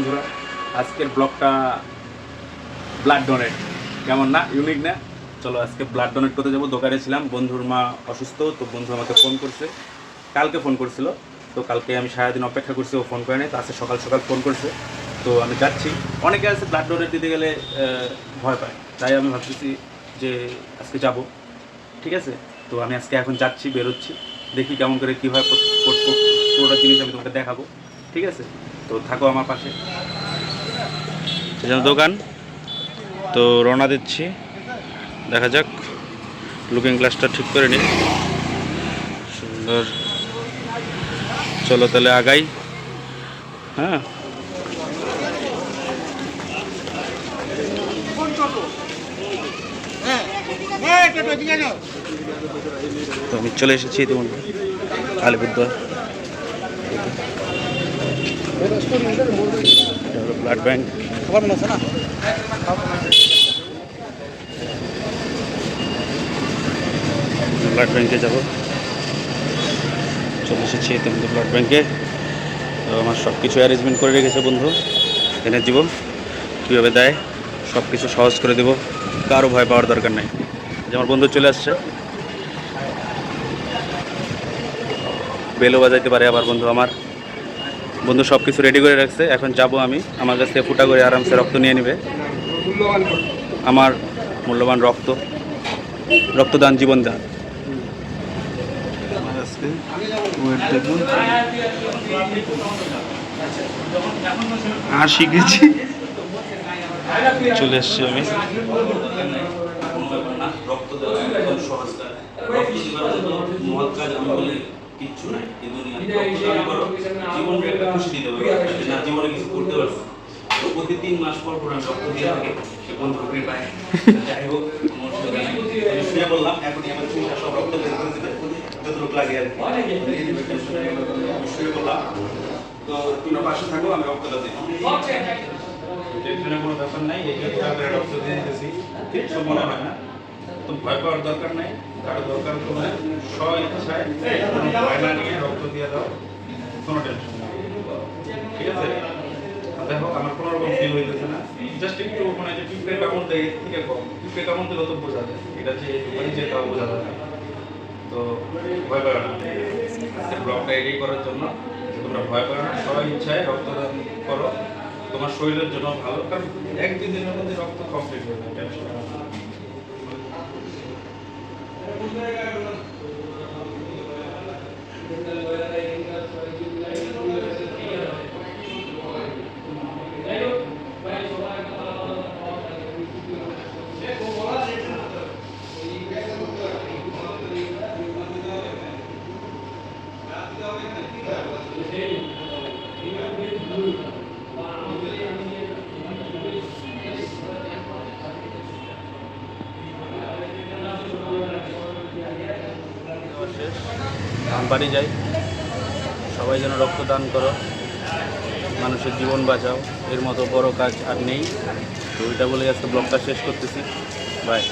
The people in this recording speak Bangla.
বন্ধুরা, আজকের ব্লগটা ব্লাড ডোনেট, কেমন না, ইউনিক না? চলো আজকে ব্লাড ডোনেট করতে যাবো। দোকানে ছিলাম, বন্ধুর মা অসুস্থ, তো বন্ধু আমাকে ফোন করছে, কালকে ফোন করছিল। তো কালকে আমি সারাদিন অপেক্ষা করছি, ও ফোন করে নাই। তো আজকে সকাল সকাল ফোন করছে, তো আমি যাচ্ছি। অনেকে আছে ব্লাড ডোনেট দিতে গেলে ভয় পায়, তাই আমি ভাবতেছি যে আজকে যাব। ঠিক আছে, তো আমি আজকে এখন যাচ্ছি, বেরোচ্ছি, দেখি কেমন করে কীভাবে পুরোটা জিনিস আমি তোমাকে দেখাবো। ঠিক আছে, তো থাকো আমার পাশে। দোকান তো রওনা দিচ্ছি, দেখা যাক। লুকিং গ্লাসটা ঠিক করে নিই, সুন্দর। চলো তাহলে আগাই। হ্যাঁ, তো আমি চলে এসেছি তোমার আলিপুরদুয়ার। ব্লাড ব্যাংক, ব্লাড ব্যাংকে যাবো। চলে এসেছি তোমাদের ব্লাড ব্যাংকে। তো আমার সব কিছু অ্যারেঞ্জমেন্ট করে রেখেছে বন্ধু, এনে দিব। কীভাবে দেয় সব কিছু সহজ করে দেবো, কারো ভয় পাওয়ার দরকার নাই। যে আমার বন্ধু চলে আসছে, বেলও বাজাইতে পারে আবার বন্ধু। আমার বন্ধু সব কিছু রেডি করে রাখছে, এখন যাব আমি। আমার কাছ থেকে ফুটা করে আরামসে রক্ত নিয়ে নেবে। আমার মূল্যবান রক্ত, রক্তদান জীবনদান। আর শিখেছি, চলে এসছি আমি। কিচ্ছু নাই, কিন্তু জীবনকে একটা খুশি দিতে পারবে না, জীবনে কিছু করতে পারছে। তো প্রতি 3 মাস পর পর আমি রক্ত দিয়ে থাকে, সে বন্ধু কৃপায়। যাই হোক, শুয়ে বললাম, এখনই আমার চুলটা সব রক্ত বের করে দেবে, যতটুকু লাগে আর কি। শুয়ে বললাম, তো তুমি পাশে থাকো, আমি রক্তটা দিই। টেনশনের কোনো ব্যাপার নাই, এই রক্ত দিয়ে দিতেছি, কিছু মনে হয় না। তো ভয় পাওয়ার দরকার নাই, কারো দরকার কোনো স্ব ইচ্ছায় কোনো ভয় না নিয়ে রক্ত দিয়ে দাও, কোনো টেনশন নেই। ঠিক আছে, দেখো আমার কোনো রকম ফিল হইতেছে না, জাস্ট একটু মানে যে পিঁপড়ে কামড় দেয় এর থেকে কম। পিঁপড়ে কামড় দিলে তো বোঝা যায়, এটা যে মানে যে তাও বোঝা যায় না। তো ভয় পাবে না, ব্লগটা এডিট করার জন্য তোমরা ভয় পাবে না, সবাই ইচ্ছায় রক্তদান করো, তোমার শরীরের জন্য ভালো। কারণ 1-2 দিনের মধ্যে রক্ত কমপ্লিট হয়ে যায়, টেনশন না। বাড়ি যাই, সবাই যেন রক্তদান করো, মানুষের জীবন বাঁচাও, এর মতো বড় কাজ আর নেই। তো ওইটা বলে আজকে ব্লগটা শেষ করতেছি। বাই।